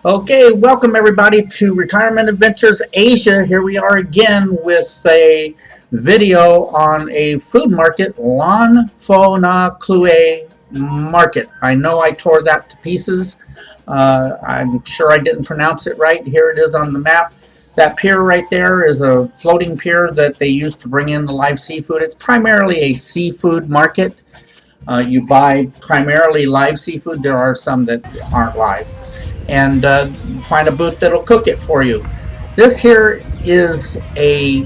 Okay, welcome everybody to Retirement Adventures Asia. Here we are again with a video on a food market, Lan Pho na Kluea market. I know I tore that to pieces. I'm sure I didn't pronounce it right. Here it is on the map. That pier right there is a floating pier that they use to bring in the live seafood. It's primarily a seafood market. You buy primarily live seafood. There are some that aren't live, and find a booth that'll cook it for you. This here is a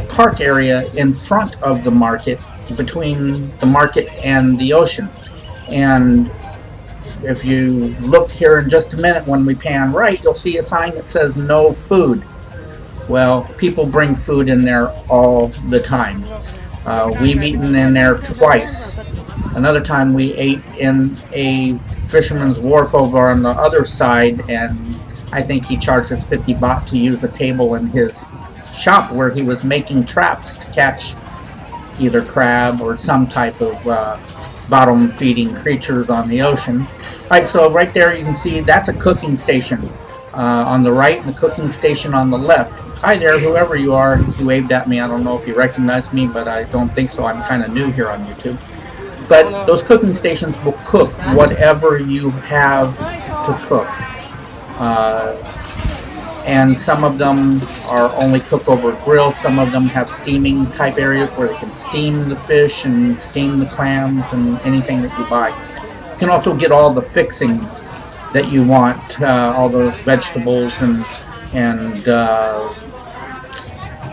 park area in front of the market, between the market and the ocean. And if you look here in just a minute, when we pan right, you'll see a sign that says no food. Well, people bring food in there all the time. We've eaten in there twice. Another time we ate in a fisherman's wharf over on the other side, and I think he charged us 50 baht to use a table in his shop where he was making traps to catch either crab or some type of bottom feeding creatures on the ocean. Alright, so right there you can see that's a cooking station on the right, and the cooking station on the left. Hi there, whoever you are. You waved at me. I don't know if you recognize me, but I don't think so. I'm kind of new here on YouTube. But those cooking stations will cook whatever you have to cook. And some of them are only cooked over a grill. Some of them have steaming type areas where they can steam the fish and steam the clams and anything that you buy. You can also get all the fixings that you want, all the vegetables and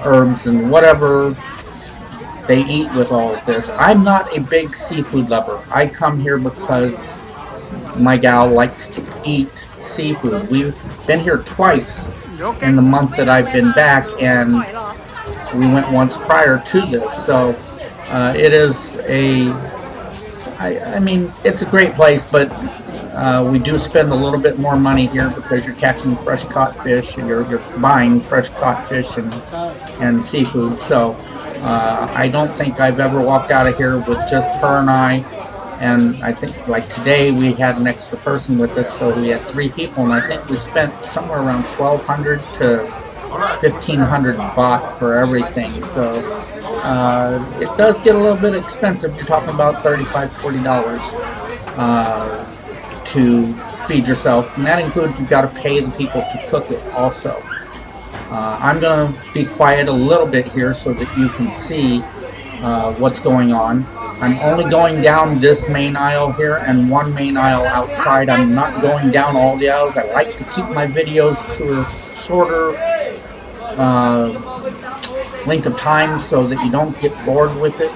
herbs and whatever they eat with all of this. I'm not a big seafood lover. I come here because my gal likes to eat seafood. We've been here twice in the month that I've been back, and we went once prior to this. So it is I mean, it's a great place, but we do spend a little bit more money here because you're catching fresh caught fish, and you're buying fresh caught fish and seafood. So I don't think I've ever walked out of here with just her and I. And I think, like today, we had an extra person with us, so we had 3 people, and I think we spent somewhere around 1,200 to 1,500 baht for everything. So it does get a little bit expensive. You're talking about $35, $40 to feed yourself, and that includes you've got to pay the people to cook it also. I'm going to be quiet a little bit here so that you can see what's going on. I'm only going down this main aisle here and one main aisle outside. I'm not going down all the aisles. I like to keep my videos to a shorter length of time so that you don't get bored with it.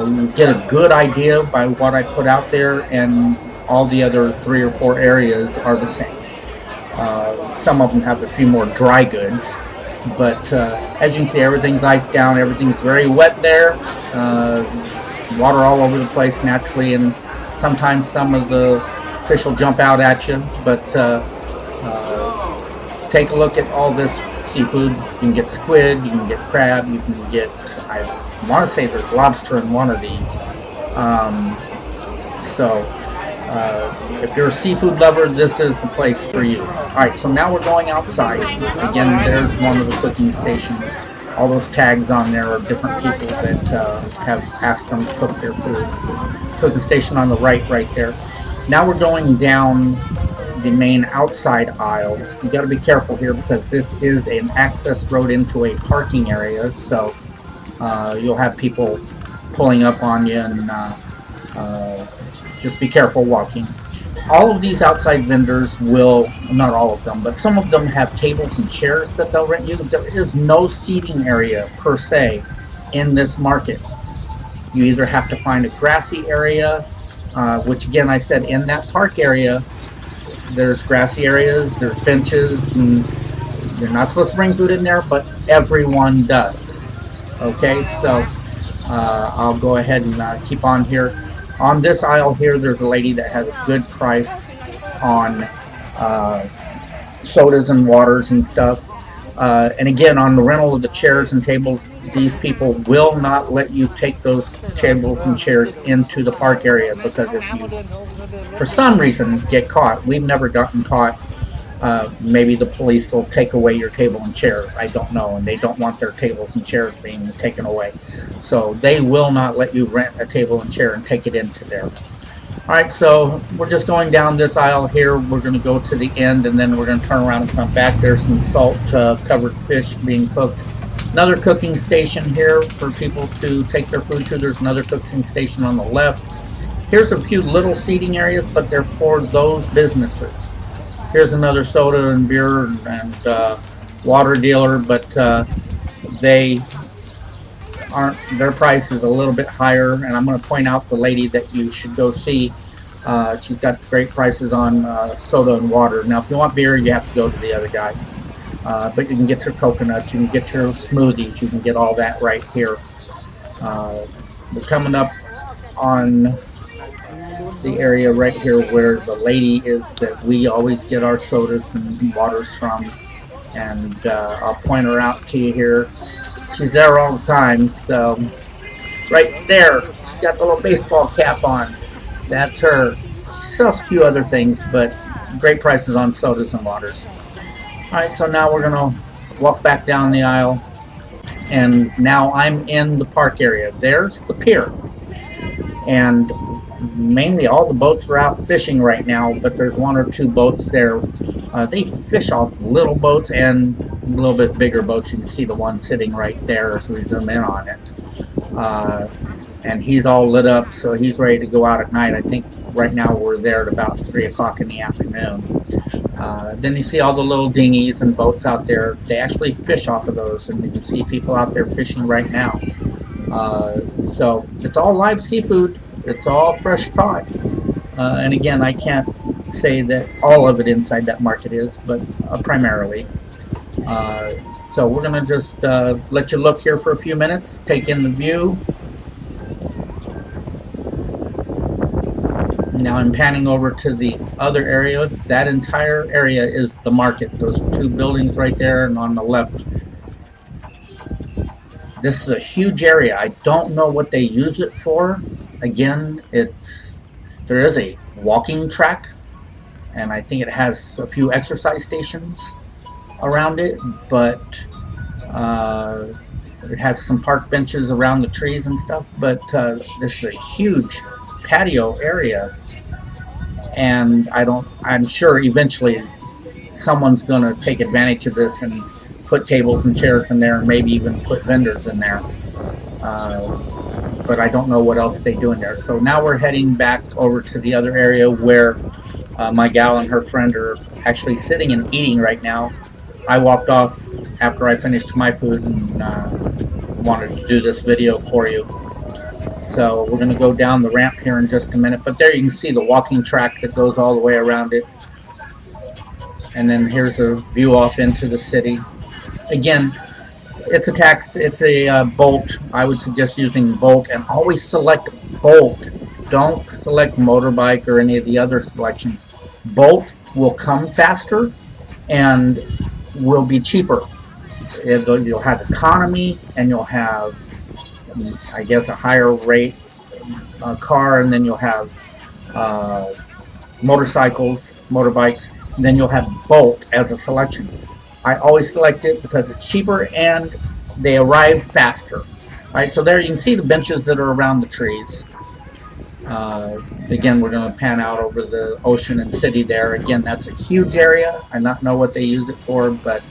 You get a good idea by what I put out there, and all the other 3 or 4 areas are the same. Some of them have a few more dry goods, but as you can see, everything's iced down. Everything's very wet there. Water all over the place naturally, and sometimes some of the fish will jump out at you. But take a look at all this seafood. You can get squid, you can get crab, you can get, I want to say there's lobster in one of these. If you're a seafood lover, this is the place for you. Alright, so now we're going outside. Again, there's one of the cooking stations. All those tags on there are different people that have asked them to cook their food. Cooking station on the right there. Now we're going down the main outside aisle. You got to be careful here because this is an access road into a parking area, so you'll have people pulling up on you, and just be careful walking. All of these outside vendors will, not all of them, but some of them have tables and chairs that they'll rent you. There is no seating area per se in this market. You either have to find a grassy area, which again I said in that park area, there's grassy areas, there's benches, and you're not supposed to bring food in there, but everyone does. Okay, so I'll go ahead and keep on here. On this aisle here, there's a lady that has a good price on sodas and waters and stuff. And again, on the rental of the chairs and tables, these people will not let you take those tables and chairs into the park area, because if you, for some reason, get caught, we've never gotten caught. Maybe the police will take away your table and chairs. I don't know, and they don't want their tables and chairs being taken away. So they will not let you rent a table and chair and take it into there. All right, so we're just going down this aisle here. We're going to go to the end, and then we're going to turn around and come back. There's some salt-covered fish being cooked. Another cooking station here for people to take their food to. There's another cooking station on the left. Here's a few little seating areas, but they're for those businesses. Here's another soda and beer and water dealer, but they aren't. Their price is a little bit higher, and I'm going to point out the lady that you should go see. She's got great prices on soda and water. Now, if you want beer, you have to go to the other guy. But you can get your coconuts, you can get your smoothies, you can get all that right here. We're coming up on the area right here where the lady is that we always get our sodas and waters from, and I'll point her out to you here. She's there all the time. So right there, she's got the little baseball cap on. That's her. She sells a few other things, but great prices on sodas and waters. All right, so now we're gonna walk back down the aisle, and now I'm in the park area. There's the pier, and mainly all the boats are out fishing right now, but there's one or two boats there. They fish off little boats and a little bit bigger boats. You can see the one sitting right there as we zoom in on it. And he's all lit up, so he's ready to go out at night. I think right now we're there at about 3 o'clock in the afternoon. Then you see all the little dinghies and boats out there. They actually fish off of those, and you can see people out there fishing right now. So it's all live seafood. It's all fresh caught. And again, I can't say that all of it inside that market is, but primarily. So we're going to just let you look here for a few minutes, take in the view. Now I'm panning over to the other area. That entire area is the market. Those two buildings right there, and on the left. This is a huge area. I don't know what they use it for. Again, there is a walking track, and I think it has a few exercise stations around it, but it has some park benches around the trees and stuff. But this is a huge patio area, and I'm sure eventually someone's going to take advantage of this and put tables and chairs in there, and maybe even put vendors in there. But I don't know what else they do in there. So now we're heading back over to the other area where my gal and her friend are actually sitting and eating right now. I walked off after I finished my food and wanted to do this video for you. So we're going to go down the ramp here in just a minute. But there you can see the walking track that goes all the way around it. And then here's a view off into the city. Again, it's a Bolt. I would suggest using Bolt, and always select Bolt. Don't select motorbike or any of the other selections. Bolt will come faster and will be cheaper. You'll have economy, and you'll have, I guess, a higher rate car, and then you'll have motorcycles, motorbikes, and then you'll have Bolt as a selection. I always select it because it's cheaper and they arrive faster. All right, so there you can see the benches that are around the trees. Again, we're going to pan out over the ocean and city there. Again, that's a huge area. I don't know what they use it for, but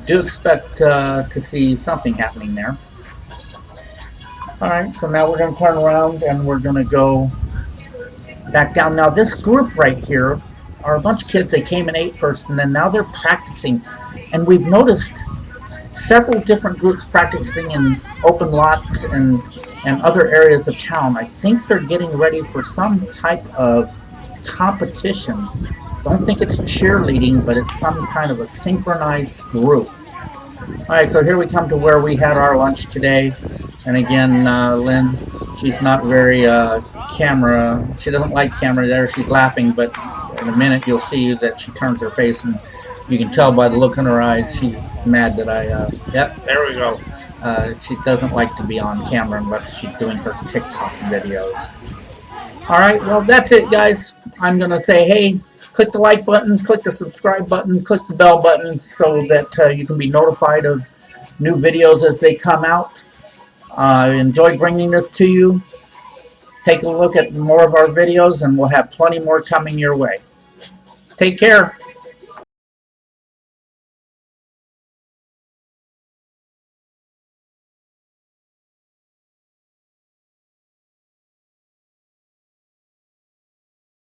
do expect to see something happening there. All right, so now we're going to turn around and we're going to go back down. Now this group right here are a bunch of kids. They came and ate first, and then now they're practicing. And we've noticed several different groups practicing in open lots and other areas of town. I think they're getting ready for some type of competition. Don't think it's cheerleading, but it's some kind of a synchronized group. All right, so here we come to where we had our lunch today. And again, Lynn, she's not very she doesn't like camera there. She's laughing, but in a minute you'll see that she turns her face and You can tell by the look in her eyes, she's mad that yep, there we go. She doesn't like to be on camera unless she's doing her TikTok videos. Alright, well that's it guys. I'm going to say, hey, click the like button, click the subscribe button, click the bell button so that you can be notified of new videos as they come out. I enjoyed bringing this to you. Take a look at more of our videos and we'll have plenty more coming your way. Take care.